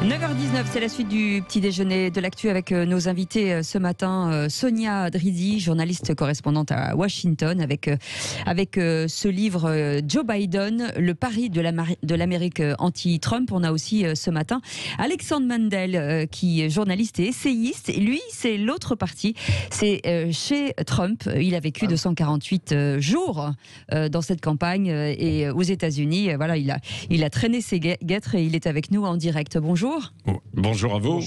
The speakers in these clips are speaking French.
9h19, c'est la suite du petit déjeuner de l'actu avec nos invités ce matin. Sonia Dridi, journaliste correspondante à Washington, avec ce livre Joe Biden, le pari de l'Amérique anti-Trump. On a aussi ce matin Alexandre Mandel, qui est journaliste et essayiste. Et lui, c'est l'autre parti. C'est chez Trump. Il a vécu 248 jours dans cette campagne et aux États-Unis. Voilà, il a traîné ses guêtres et il est avec nous en direct. Bonjour. Bonjour à vous.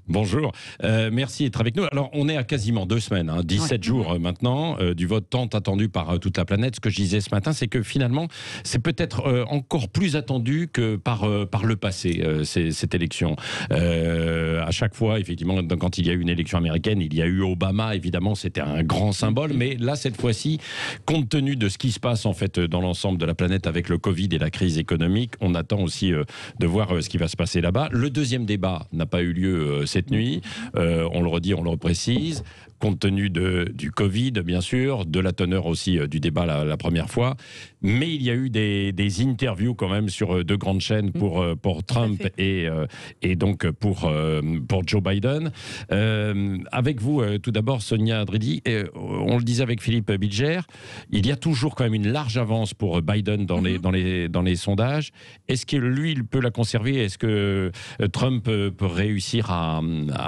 Bonjour. Merci d'être avec nous. Alors, on est à quasiment 2 semaines, 17 jours maintenant, du vote tant attendu par toute la planète. Ce que je disais ce matin, c'est que finalement, c'est peut-être encore plus attendu que par le passé, cette élection. À chaque fois, effectivement, quand il y a eu une élection américaine, il y a eu Obama, évidemment, c'était un grand symbole. Mais là, cette fois-ci, compte tenu de ce qui se passe en fait dans l'ensemble de la planète avec le Covid et la crise économique, on attend aussi de voir ce qui va se passer là-bas. Le deuxième débat n'a pas eu lieu cette nuit. On le redit, on le reprécise. Compte tenu du Covid, bien sûr, de la teneur aussi du débat la première fois. Mais il y a eu des interviews quand même sur 2 grandes chaînes pour Trump et donc pour Joe Biden. Avec vous, tout d'abord, Sonia Dridi, on le disait avec Philippe Bilger, il y a toujours quand même une large avance pour Biden dans les sondages. Est-ce que lui, il peut la conserver? Est-ce que Trump peut réussir à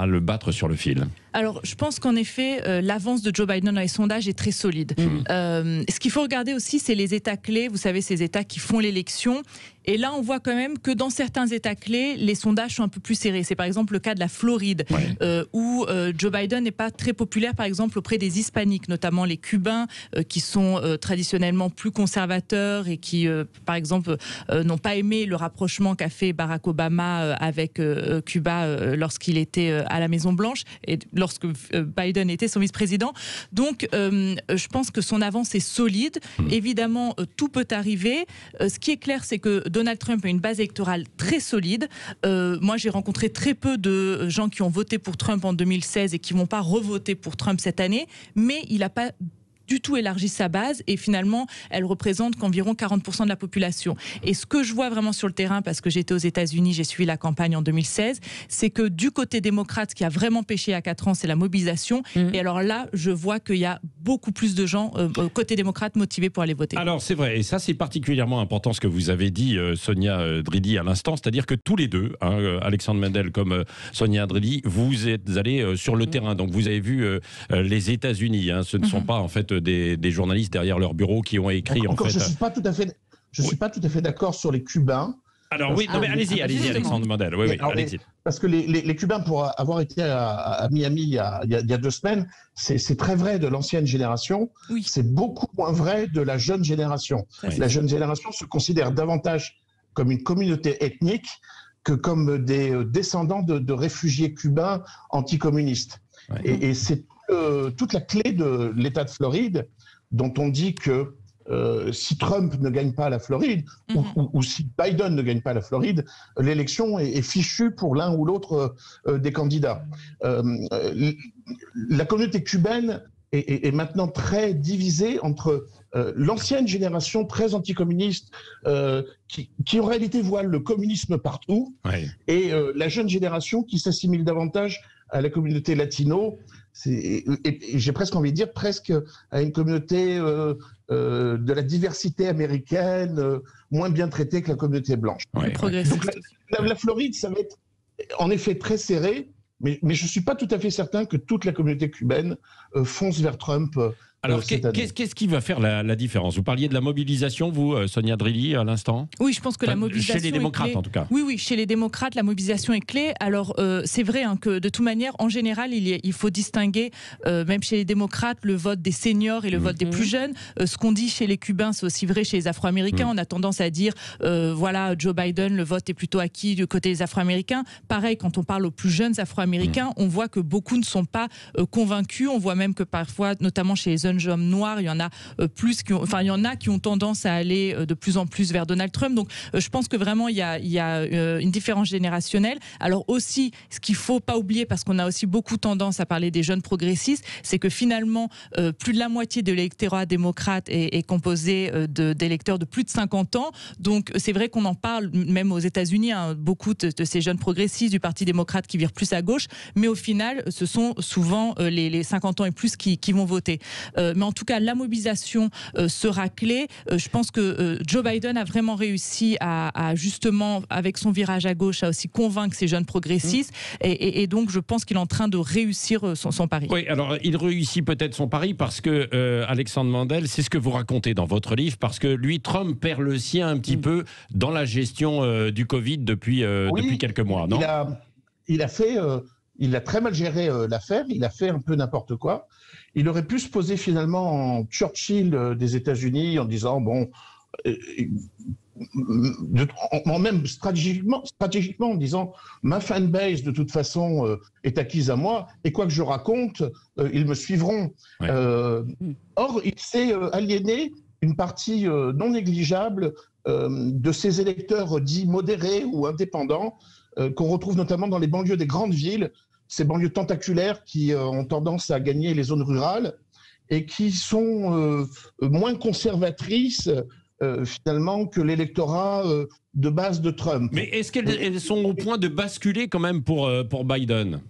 le battre sur le fil? Alors, je pense qu'en effet, l'avance de Joe Biden dans les sondages est très solide. Ce qu'il faut regarder aussi, c'est les États clés. Vous savez, ces États qui font l'élection. Et là, on voit quand même que dans certains États clés, les sondages sont un peu plus serrés. C'est par exemple le cas de la Floride, où Joe Biden n'est pas très populaire, par exemple, auprès des Hispaniques, notamment les Cubains, qui sont traditionnellement plus conservateurs et qui, par exemple, n'ont pas aimé le rapprochement qu'a fait Barack Obama avec Cuba lorsqu'il était à la Maison-Blanche et lorsque Biden était son vice-président. Donc, je pense que son avance est solide. Évidemment, tout peut arriver. Ce qui est clair, c'est que Donald Trump a une base électorale très solide. Moi, j'ai rencontré très peu de gens qui ont voté pour Trump en 2016 et qui ne vont pas revoter pour Trump cette année, mais il n'a pas du tout élargi sa base et finalement elle représente qu'environ 40% de la population. Et ce que je vois vraiment sur le terrain, parce que j'étais aux États-Unis, j'ai suivi la campagne en 2016, c'est que du côté démocrate, ce qui a vraiment pêché à 4 ans, c'est la mobilisation. Et alors là, je vois qu'il y a beaucoup plus de gens côté démocrate motivés pour aller voter. Alors c'est vrai, et ça c'est particulièrement important ce que vous avez dit, Sonia Dridi, à l'instant, c'est-à-dire que tous les deux, Alexandre Mandel comme Sonia Dridi, vous êtes allés sur le terrain, donc vous avez vu les États-Unis, ce ne sont pas en fait des journalistes derrière leur bureau qui ont écrit en fait. Je suis pas tout à fait d'accord sur les Cubains. Alors oui, non, mais allez-y, Alexandre Mandel. Oui, allez-y. Parce que les Cubains, pour avoir été à Miami il y a 2 semaines, c'est très vrai de l'ancienne génération. Oui. C'est beaucoup moins vrai de la jeune génération. Oui. La jeune génération se considère davantage comme une communauté ethnique que comme des descendants de réfugiés cubains anticommunistes. Oui. Et c'est toute la clé de l'État de Floride, dont on dit que si Trump ne gagne pas la Floride, ou si Biden ne gagne pas la Floride, l'élection est fichue pour l'un ou l'autre des candidats. La communauté cubaine est maintenant très divisée entre l'ancienne génération très anticommuniste qui en réalité voit le communisme partout, et la jeune génération qui s'assimile davantage à la communauté latino, et j'ai presque envie de dire presque à une communauté de la diversité américaine, moins bien traitée que la communauté blanche. Donc la Floride, ça va être en effet très serré, mais je ne suis pas tout à fait certain que toute la communauté cubaine fonce vers Trump. Alors, qu'est-ce qui va faire la différence? Vous parliez de la mobilisation, vous, Sonia Dridi, à l'instant? Oui, je pense que la mobilisation chez les démocrates, en tout cas. Oui, chez les démocrates, la mobilisation est clé. Alors, c'est vrai que de toute manière, en général, il faut distinguer, même chez les démocrates, le vote des seniors et le vote des plus jeunes. Ce qu'on dit chez les Cubains, c'est aussi vrai chez les Afro-Américains. On a tendance à dire, voilà, Joe Biden, le vote est plutôt acquis du côté des Afro-Américains. Pareil, quand on parle aux plus jeunes Afro-Américains, on voit que beaucoup ne sont pas convaincus. On voit même que parfois, notamment chez les jeunes hommes noirs, il y en a il y en a qui ont tendance à aller de plus en plus vers Donald Trump. Donc je pense que vraiment il y a une différence générationnelle. Alors aussi, ce qu'il faut pas oublier, parce qu'on a aussi beaucoup tendance à parler des jeunes progressistes, c'est que finalement plus de la moitié de l'électorat démocrate est composé d'électeurs de plus de 50 ans. Donc c'est vrai qu'on en parle même aux États-Unis, hein, beaucoup de ces jeunes progressistes du Parti démocrate qui virent plus à gauche, mais au final ce sont souvent les 50 ans et plus qui vont voter. Mais en tout cas la mobilisation sera clé. Je pense que Joe Biden a vraiment réussi à justement, avec son virage à gauche, à aussi convaincre ces jeunes progressistes et donc je pense qu'il est en train de réussir son pari. Oui, alors il réussit peut-être son pari parce que Alexandre Mandel, c'est ce que vous racontez dans votre livre, parce que lui, Trump perd le sien un petit peu dans la gestion du Covid depuis quelques mois, non ? Il a très mal géré l'affaire, il a fait un peu n'importe quoi. Il aurait pu se poser finalement en Churchill des États-Unis en disant, même stratégiquement en disant, ma fanbase de toute façon est acquise à moi, et quoi que je raconte, ils me suivront. Ouais. Or, il s'est aliéné une partie non négligeable de ses électeurs dits modérés ou indépendants, qu'on retrouve notamment dans les banlieues des grandes villes, ces banlieues tentaculaires qui ont tendance à gagner les zones rurales et qui sont moins conservatrices finalement que l'électorat de base de Trump. Mais est-ce qu'elles sont au point de basculer quand même pour Biden ?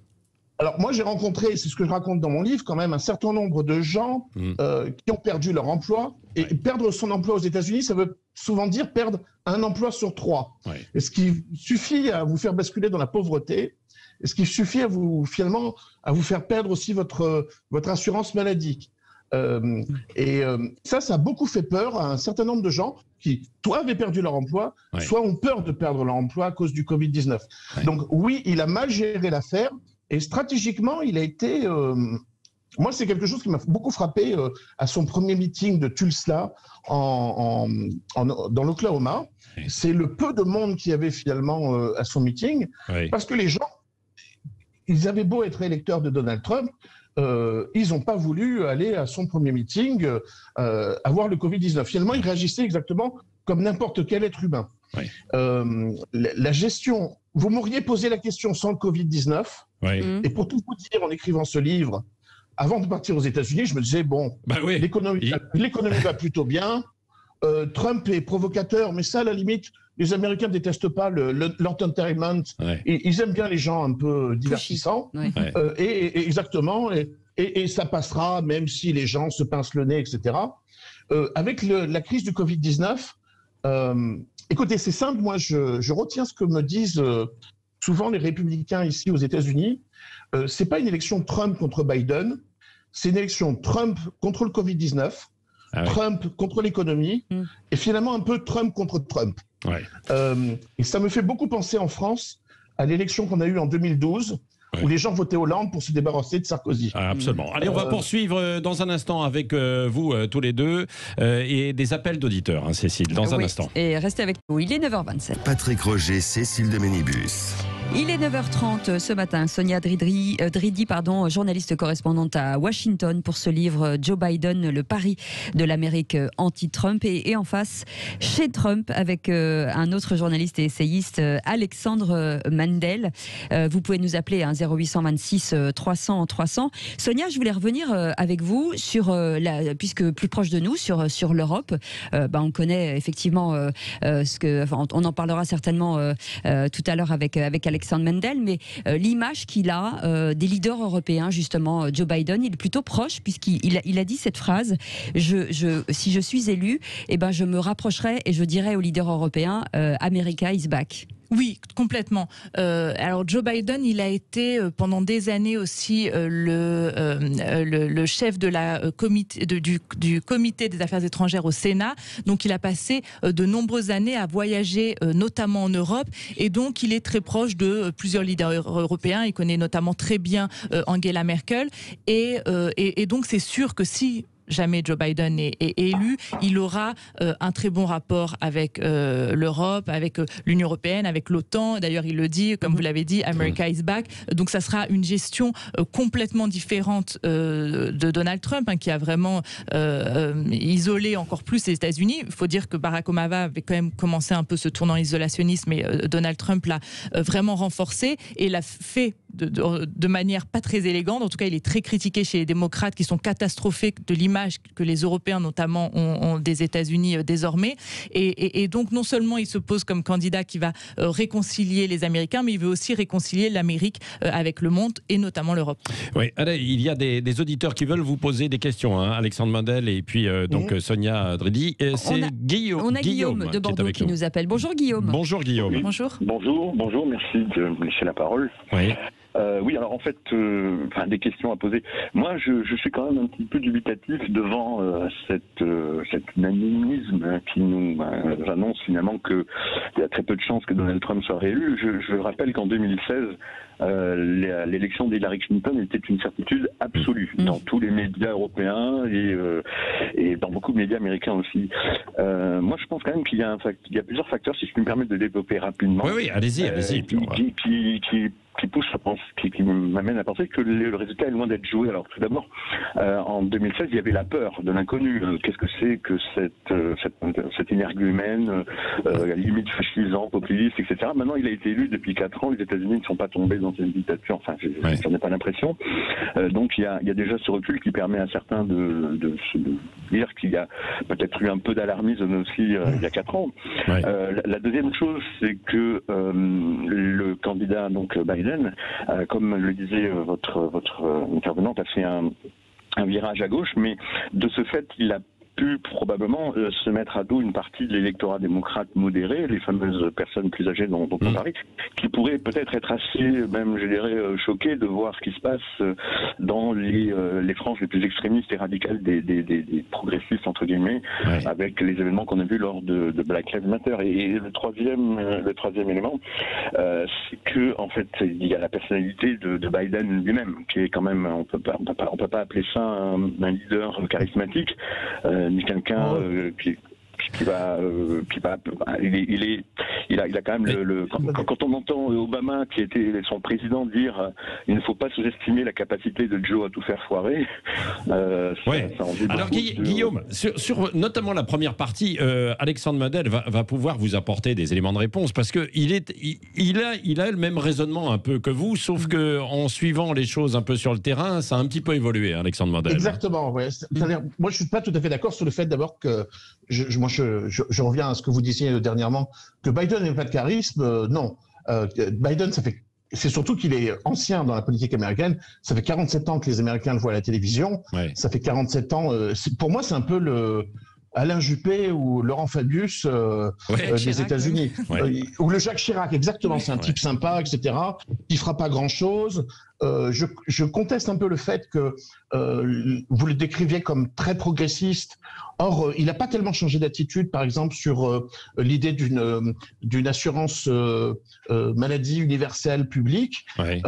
Alors moi j'ai rencontré, c'est ce que je raconte dans mon livre, quand même un certain nombre de gens qui ont perdu leur emploi. Et perdre son emploi aux États-Unis, ça veut souvent dire perdre un emploi sur 3. Ouais. Et ce qui suffit à vous faire basculer dans la pauvreté, et ce qui suffit à vous faire perdre aussi votre assurance maladie. Ça a beaucoup fait peur à un certain nombre de gens qui, soit avaient perdu leur emploi, soit ont peur de perdre leur emploi à cause du Covid-19. Ouais. Donc oui, il a mal géré l'affaire. Et stratégiquement, il a été... moi, c'est quelque chose qui m'a beaucoup frappé à son premier meeting de Tulsa dans l'Oklahoma. Oui. C'est le peu de monde qu'il y avait finalement à son meeting, parce que les gens, ils avaient beau être électeurs de Donald Trump, ils n'ont pas voulu aller à son premier meeting avoir le Covid-19. Finalement, ils réagissaient exactement comme n'importe quel être humain. Oui. La gestion... Vous m'auriez posé la question sans le Covid-19, et pour tout vous dire, en écrivant ce livre, avant de partir aux États-Unis, je me disais, l'économie va plutôt bien, Trump est provocateur, mais ça, à la limite, les Américains ne détestent pas l'entertainment, ils aiment bien les gens un peu divertissants, exactement, et ça passera, même si les gens se pincent le nez, etc. Avec la crise du Covid-19, écoutez, c'est simple, moi je retiens ce que me disent souvent les républicains ici aux États-Unis. C'est pas une élection Trump contre Biden, c'est une élection Trump contre le Covid-19, Trump contre l'économie, et finalement un peu Trump contre Trump. Et ça me fait beaucoup penser en France à l'élection qu'on a eue en 2012, où les gens votaient Hollande pour se débarrasser de Sarkozy. Absolument. Allez, on va poursuivre dans un instant avec vous tous les deux et des appels d'auditeurs, hein, Cécile, dans un instant. Et restez avec nous, il est 9h27. Patrick Roger, Cécile de Ménibus. Il est 9h30 ce matin. Sonia Dridi, journaliste correspondante à Washington pour ce livre Joe Biden, le pari de l'Amérique anti-Trump. Et en face, chez Trump, avec un autre journaliste et essayiste, Alexandre Mandel. Vous pouvez nous appeler à 0826 300 300. Sonia, je voulais revenir avec vous sur, puisque plus proche de nous, sur l'Europe. On connaît effectivement on en parlera certainement tout à l'heure avec Alexandre Mandel, mais l'image qu'il a des leaders européens, justement, Joe Biden, il est plutôt proche, puisqu'il a dit cette phrase, si je suis élu, je me rapprocherai et je dirai aux leaders européens, America is back. Oui, complètement. Alors Joe Biden, il a été pendant des années aussi le chef de du comité des affaires étrangères au Sénat. Donc il a passé de nombreuses années à voyager, notamment en Europe, et donc il est très proche de plusieurs leaders européens. Il connaît notamment très bien Angela Merkel, et donc c'est sûr que si jamais Joe Biden est élu, il aura un très bon rapport avec l'Europe, avec l'Union européenne, avec l'OTAN. D'ailleurs, il le dit, comme vous l'avez dit, America is back. Donc, ça sera une gestion complètement différente de Donald Trump, qui a vraiment isolé encore plus les États-Unis. Il faut dire que Barack Obama avait quand même commencé un peu ce tournant isolationnisme, mais Donald Trump l'a vraiment renforcé et l'a fait de manière pas très élégante. En tout cas, il est très critiqué chez les démocrates qui sont catastrophés de l'image que les Européens notamment ont des États-Unis désormais. Et donc, non seulement il se pose comme candidat qui va réconcilier les Américains, mais il veut aussi réconcilier l'Amérique avec le monde et notamment l'Europe. Oui, allez, il y a des auditeurs qui veulent vous poser des questions, Alexandre Mandel et puis Sonia Dridi. C'est Guillaume. On a Guillaume de Bordeaux qui nous appelle. Bonjour Guillaume. Bonjour Guillaume. Oui. Bonjour. Bonjour, merci de me laisser la parole. Oui. Oui, alors en fait, des questions à poser. Moi, je suis quand même un petit peu dubitatif devant cet unanimisme qui nous annonce finalement qu'il y a très peu de chances que Donald Trump soit réélu. Je rappelle qu'en 2016, l'élection d'Hillary Clinton était une certitude absolue dans tous les médias européens et dans beaucoup de médias américains aussi. Moi, je pense quand même qu'il y a plusieurs facteurs, si je peux me permettre de développer rapidement. Oui, allez-y. Qui pousse à penser, qui m'amène à penser que le résultat est loin d'être joué. Alors tout d'abord, en 2016, il y avait la peur de l'inconnu. Qu'est-ce que c'est que cette énergumène, limite fascisant, populiste, etc. Maintenant, il a été élu depuis 4 ans. Les États-Unis ne sont pas tombés dans une dictature. Enfin, j'en ai pas l'impression. Donc, il y a déjà ce recul qui permet à certains de dire qu'il y a peut-être eu un peu d'alarmisme aussi il y a 4 ans. Ouais. La deuxième chose, c'est que le candidat donc Biden, comme le disait votre intervenante, a fait un virage à gauche, mais de ce fait, il a pu probablement se mettre à dos une partie de l'électorat démocrate modéré, les fameuses personnes plus âgées dont on parlait, qui pourraient peut-être être assez, même je dirais, choquées de voir ce qui se passe dans les franges les plus extrémistes et radicales des progressistes, entre guillemets, avec les événements qu'on a vus lors de Black Lives Matter. Et le troisième élément, c'est que en fait, il y a la personnalité de Biden lui-même, qui est quand même, on peut pas appeler ça un leader charismatique, ni quelqu'un il a quand même quand on entend Obama qui était son président dire il ne faut pas sous-estimer la capacité de Joe à tout faire foirer. Alors Guillaume, sur notamment la première partie, Alexandre Mandel va pouvoir vous apporter des éléments de réponse parce que il a le même raisonnement un peu que vous, sauf que en suivant les choses un peu sur le terrain, ça a un petit peu évolué, Alexandre Mandel. Exactement. Ouais. C'est-à-dire, moi, je suis pas tout à fait d'accord sur le fait d'abord que je reviens à ce que vous disiez dernièrement, que Biden n'ait pas de charisme, non. Biden, c'est surtout qu'il est ancien dans la politique américaine. Ça fait 47 ans que les Américains le voient à la télévision. Ouais. Ça fait 47 ans. Pour moi, c'est un peu le Alain Juppé ou Laurent Fabius des États-Unis. Ou le Jacques Chirac, exactement. C'est un type sympa, etc., qui fera pas grand-chose. Je conteste un peu le fait que vous le décriviez comme très progressiste. Or, il n'a pas tellement changé d'attitude, par exemple, sur l'idée d'une assurance maladie universelle publique. Ouais.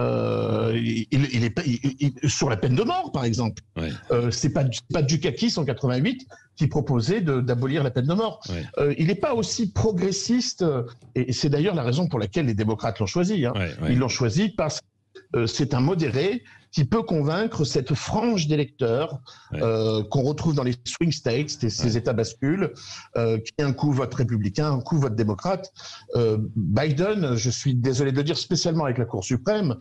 Sur la peine de mort, par exemple. Ouais. C'est pas Dukakis en 88 qui proposait d'abolir la peine de mort. Ouais. Il n'est pas aussi progressiste, et c'est d'ailleurs la raison pour laquelle les démocrates l'ont choisi. Ils l'ont choisi parce que c'est un modéré qui peut convaincre cette frange d'électeurs qu'on retrouve dans les swing states, ces États bascules, qui un coup votent républicain, un coup votent démocrate. Biden, je suis désolé de le dire, spécialement avec la Cour suprême,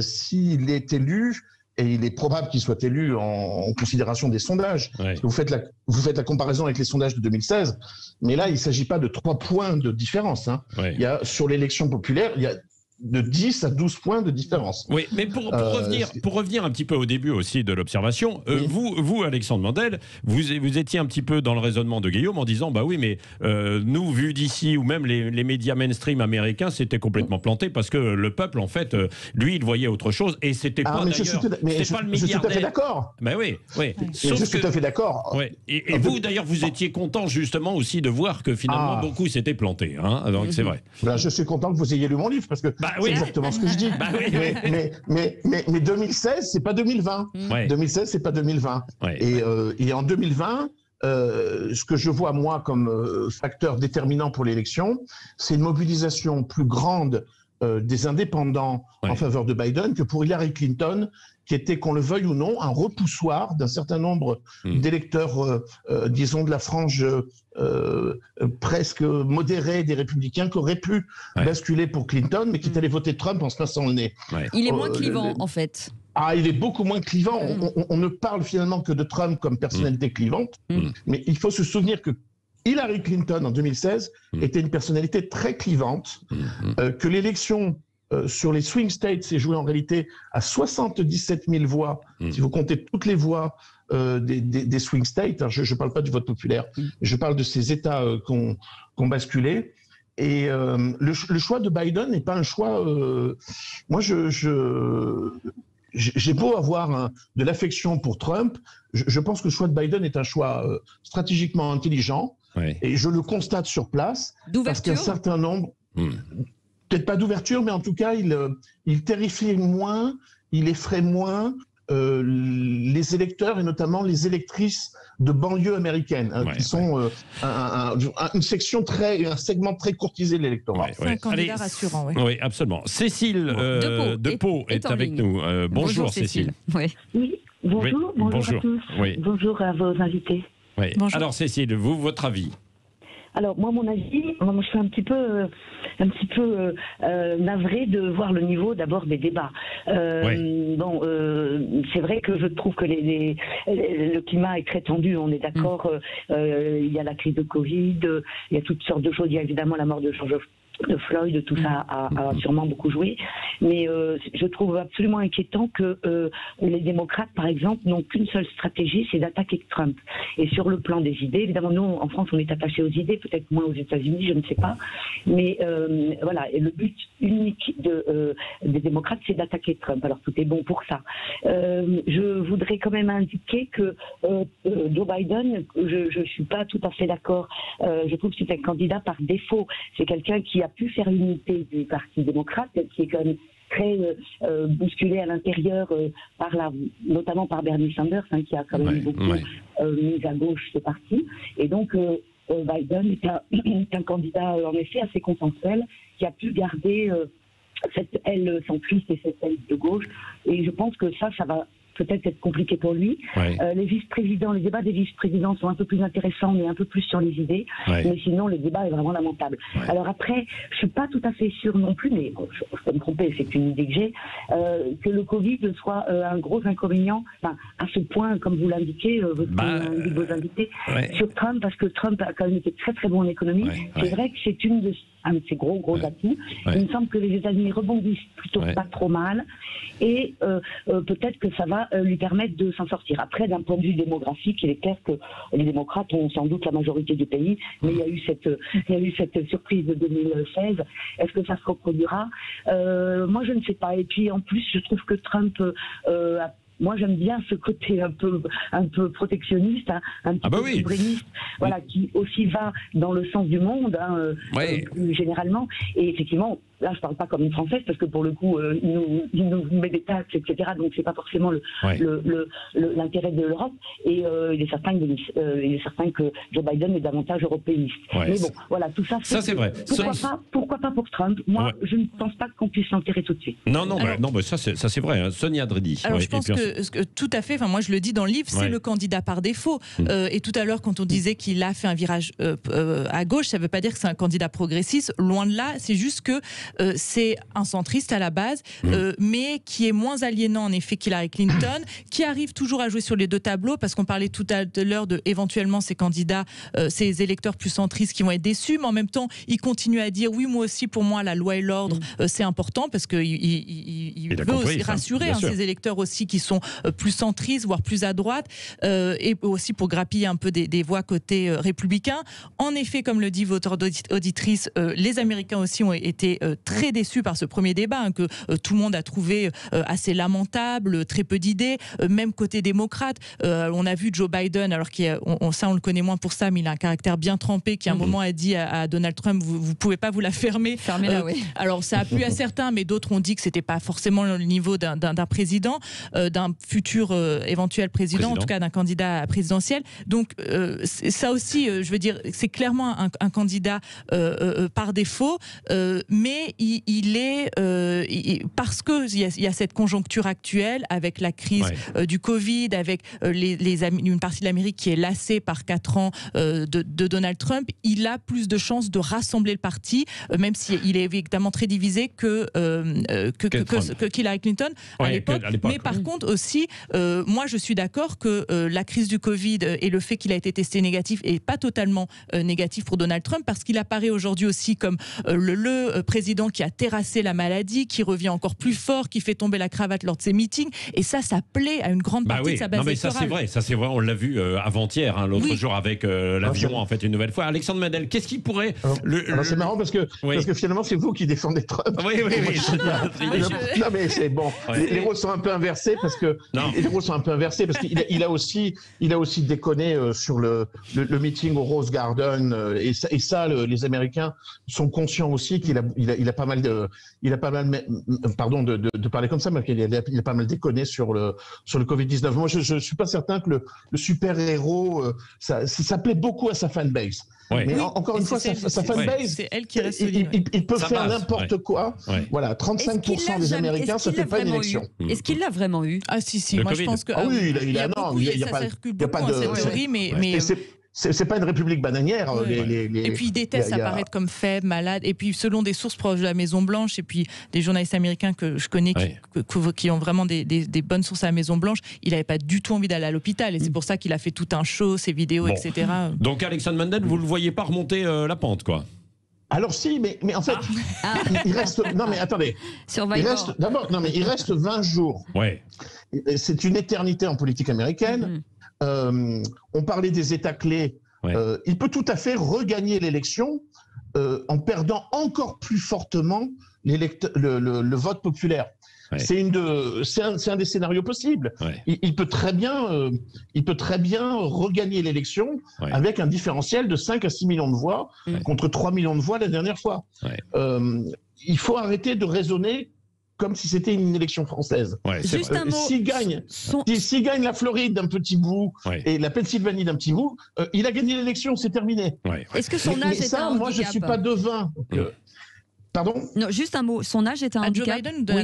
s'il est élu, et il est probable qu'il soit élu en considération des sondages. Parce que vous faites la comparaison avec les sondages de 2016, mais là, il ne s'agit pas de 3 points de différence. Il y a, sur l'élection populaire, il y a de 10 à 12 points de différence. Oui, mais pour revenir un petit peu au début aussi de l'observation, vous, Alexandre Mandel, vous étiez un petit peu dans le raisonnement de Guillaume en disant, bah oui, mais nous, vu d'ici, ou même les médias mainstream américains, c'était complètement planté parce que le peuple, en fait, lui, il voyait autre chose et c'était pas d'ailleurs... Je suis tout à fait d'accord. Mais oui. Je suis tout à fait d'accord. Ouais. Et vous, d'ailleurs, vous étiez content justement aussi de voir que finalement, beaucoup s'étaient plantés. Donc c'est vrai. Je suis content que vous ayez lu mon livre parce que C'est exactement ce que je dis. Mais 2016, c'est pas 2020. 2016, c'est pas 2020. Et en 2020, ce que je vois, moi, comme facteur déterminant pour l'élection, c'est une mobilisation plus grande des indépendants en faveur de Biden que pour Hillary Clinton, qui était, qu'on le veuille ou non, un repoussoir d'un certain nombre d'électeurs, disons, de la frange presque modérée des républicains qui auraient pu basculer pour Clinton, mais qui allaient voter Trump en se passant le nez. Il est moins clivant, en fait. Ah, il est beaucoup moins clivant. On ne parle finalement que de Trump comme personnalité clivante, mais il faut se souvenir que Hillary Clinton, en 2016, était une personnalité très clivante, que l'élection sur les swing states s'est jouée en réalité à 77 000 voix, si vous comptez toutes les voix des swing states. Je ne parle pas du vote populaire, je parle de ces États qui ont basculé. Et le choix de Biden n'est pas un choix... moi, j'ai beau avoir de l'affection pour Trump, je pense que le choix de Biden est un choix stratégiquement intelligent, et je le constate sur place, parce qu'un certain nombre, peut-être pas d'ouverture, mais en tout cas, il terrifie moins, il effraie moins les électeurs, et notamment les électrices de banlieue américaine, qui sont une section un segment très courtisé de l'électorat. C'est un candidat rassurant. Oui, absolument. Cécile de Pau est avec nous. Bonjour Cécile. Oui, bonjour à tous. Bonjour à vos invités. Bonjour. Alors Cécile, votre avis? Alors moi, mon avis, je suis un petit peu navrée de voir le niveau d'abord des débats. Bon, c'est vrai que je trouve que le climat est très tendu, on est d'accord. Il y a la crise de Covid, il y a toutes sortes de choses. Il y a évidemment la mort de Floyd, tout ça a sûrement beaucoup joué. Mais je trouve absolument inquiétant que les démocrates, par exemple, n'ont qu'une seule stratégie, c'est d'attaquer Trump. Et sur le plan des idées, évidemment, nous, en France, on est attachés aux idées, peut-être moins aux États-Unis, je ne sais pas. Mais voilà, et le but unique des démocrates, c'est d'attaquer Trump. Alors, tout est bon pour ça. Je voudrais quand même indiquer que Joe Biden, je ne suis pas tout à fait d'accord. Je trouve que c'est un candidat par défaut. C'est quelqu'un qui a pu faire l'unité du Parti démocrate, qui est quand même très bousculé à l'intérieur, notamment par Bernie Sanders, qui a quand même beaucoup mis à gauche ce parti. Et donc, Biden est un candidat, en effet, assez consensuel, qui a pu garder cette aile centriste et cette aile de gauche. Et je pense que ça va peut-être être compliqué pour lui. Les vice-présidents, les débats des vice-présidents sont un peu plus intéressants, mais un peu plus sur les idées. Mais sinon, le débat est vraiment lamentable. Alors après, je suis pas tout à fait sûre non plus, mais je peux me tromper, c'est une idée que j'ai, que le Covid soit un gros inconvénient, à ce point, comme vous l'indiquez, vos invités, sur Trump, parce que Trump a quand même été très très bon en économie. C'est vrai que c'est un de ses gros atouts. Il me semble que les États-Unis rebondissent plutôt pas trop mal, et peut-être que ça va lui permettre de s'en sortir. Après, d'un point de vue démographique, il est clair que les démocrates ont sans doute la majorité du pays, mais il y a eu cette surprise de 2016. Est-ce que ça se reproduira? Moi, je ne sais pas. Et puis, en plus, je trouve que Trump moi, j'aime bien ce côté un peu protectionniste, un petit peu souverainiste, voilà, qui aussi va dans le sens du monde, plus généralement. Et effectivement, là, je parle pas comme une Française, parce que pour le coup, il nous met des taxes, etc. Donc, c'est pas forcément l'intérêt de l'Europe. Et il est certain que Joe Biden est davantage européiste. Mais bon, voilà, tout ça. Ça, c'est vrai. Pourquoi pas pour Trump? Moi, je ne pense pas qu'on puisse l'enterrer tout de suite. Non, mais ça, c'est vrai. Hein. Sonia Dridi. Alors, je pense que tout à fait. Enfin, moi, je le dis dans le livre, c'est le candidat par défaut. Et tout à l'heure, quand on disait qu'il a fait un virage à gauche, ça ne veut pas dire que c'est un candidat progressiste. Loin de là. C'est juste que c'est un centriste à la base, mais qui est moins aliénant en effet qu'Hillary Clinton, qui arrive toujours à jouer sur les deux tableaux, parce qu'on parlait tout à l'heure de éventuellement ces candidats, ces électeurs plus centristes qui vont être déçus, mais en même temps, il continue à dire oui, moi aussi, pour moi, la loi et l'ordre, c'est important, parce qu'il veut aussi rassurer ces électeurs aussi qui sont plus centristes, voire plus à droite, et aussi pour grappiller un peu des voix côté républicain. En effet, comme le dit votre auditrice, les Américains aussi ont été très déçu par ce premier débat, hein, que tout le monde a trouvé assez lamentable, très peu d'idées, même côté démocrate. On a vu Joe Biden, alors on le connaît moins pour ça, mais il a un caractère bien trempé, qui à un moment a dit à Donald Trump, vous pouvez pas vous la fermer. Fermez-la, oui. Alors ça a plu à certains, mais d'autres ont dit que c'était pas forcément le niveau d'un président, d'un futur éventuel président, en tout cas d'un candidat présidentiel. Donc ça aussi, je veux dire, c'est clairement un candidat par défaut, mais il est parce que il y a cette conjoncture actuelle avec la crise du Covid, avec une partie de l'Amérique qui est lassée par 4 ans de Donald Trump, il a plus de chances de rassembler le parti, même s'il est évidemment très divisé que Hillary Clinton à l'époque. Mais par contre aussi, moi je suis d'accord que la crise du Covid et le fait qu'il a été testé négatif est pas totalement négatif pour Donald Trump, parce qu'il apparaît aujourd'hui aussi comme le président qui a terrassé la maladie, qui revient encore plus fort, qui fait tomber la cravate lors de ses meetings, et ça plaît à une grande partie de sa base électorale. Ça c'est vrai, on l'a vu avant-hier, hein, l'autre jour avec l'avion, en fait, une nouvelle fois. Alexandre Mandel, qu'est-ce qui pourrait... Alors c'est marrant parce que finalement c'est vous qui défendez Trump. Oui. Non mais c'est bon. Les rôles sont un peu inversés parce que il a aussi déconné sur le meeting au Rose Garden, et ça les Américains sont conscients aussi qu'il a pas mal de pardon de parler comme ça, mais qu'il a pas mal déconné sur le Covid-19. Moi je suis pas certain que le super héros ça plaît beaucoup à sa fanbase. Mais encore une fois, sa fanbase, c'est elle qui reste solide. Il peut faire n'importe quoi. Voilà, 35% des Américains, ça fait pas une élection. Est-ce qu'il l'a vraiment eu? Ah si, moi je pense que... Ah oui, il y a pas de... cette théorie, mais c'est pas une république bananière. Et puis il déteste apparaître comme faible, malade. Et puis selon des sources proches de la Maison Blanche, et puis des journalistes américains que je connais qui ont vraiment des bonnes sources à la Maison Blanche, il n'avait pas du tout envie d'aller à l'hôpital. Et c'est pour ça qu'il a fait tout un show, ses vidéos, etc. Donc Alexandre Mandel, vous ne le voyez pas remonter la pente, quoi? Alors si, mais en fait, il reste... Non mais attendez. Il reste 20 jours. C'est une éternité en politique américaine. On parlait des États clés. Il peut tout à fait regagner l'élection en perdant encore plus fortement le vote populaire. C'est un des scénarios possibles. Il peut très bien regagner l'élection avec un différentiel de 5 à 6 millions de voix contre 3 millions de voix la dernière fois. Il faut arrêter de raisonner comme si c'était une élection française. Juste un mot. S'il gagne la Floride d'un petit bout et la Pennsylvanie d'un petit bout, il a gagné l'élection, c'est terminé. Est-ce que son âge est un handicap? Moi, je ne suis pas devin. Pardon? Non, juste un mot. Son âge est un handicap?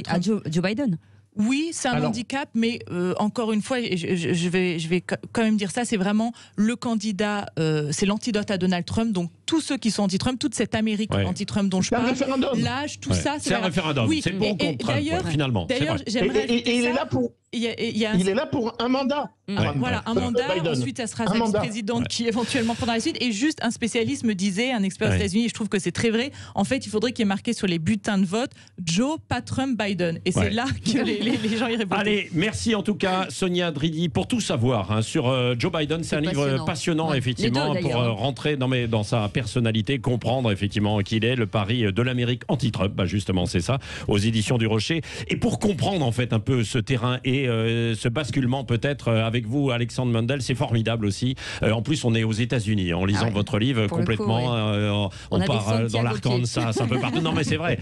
À Joe Biden. Oui, c'est un handicap, mais encore une fois, je vais quand même dire ça, c'est vraiment le candidat, c'est l'antidote à Donald Trump. Donc tous ceux qui sont anti-Trump, toute cette Amérique anti-Trump dont je parle, l'âge, tout ça, c'est un référendum. C'est pour ou contre Trump, finalement. D'ailleurs, j'aimerais et il est là pour... Il est là pour un mandat. Voilà, un mandat. Ensuite, ça sera sa vice-présidente qui éventuellement prendra la suite. Et juste, un spécialiste me disait, un expert aux États-Unis, et je trouve que c'est très vrai. En fait, il faudrait qu'il y ait marqué sur les bulletins de vote Joe, pas Trump, Biden. Et c'est là que les gens iraient voter. Allez, merci en tout cas, Sonia Dridi, pour tout savoir sur Joe Biden. C'est un livre passionnant, effectivement, pour rentrer dans sa personnalité, comprendre effectivement qui il est, le pari de l'Amérique anti-Trump. Justement, c'est ça, aux éditions du Rocher. Et pour comprendre en fait un peu ce terrain et ce basculement peut-être avec vous, Alexandre Mandel, c'est formidable aussi. En plus, on est aux États-Unis en lisant votre livre complètement. On part dans l'Arkansas, un peu partout. Non, mais c'est vrai.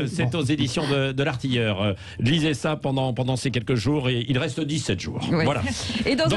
C'est aux éditions de l'Artilleur. Lisez ça pendant ces quelques jours et il reste 17 jours. Voilà. Et dans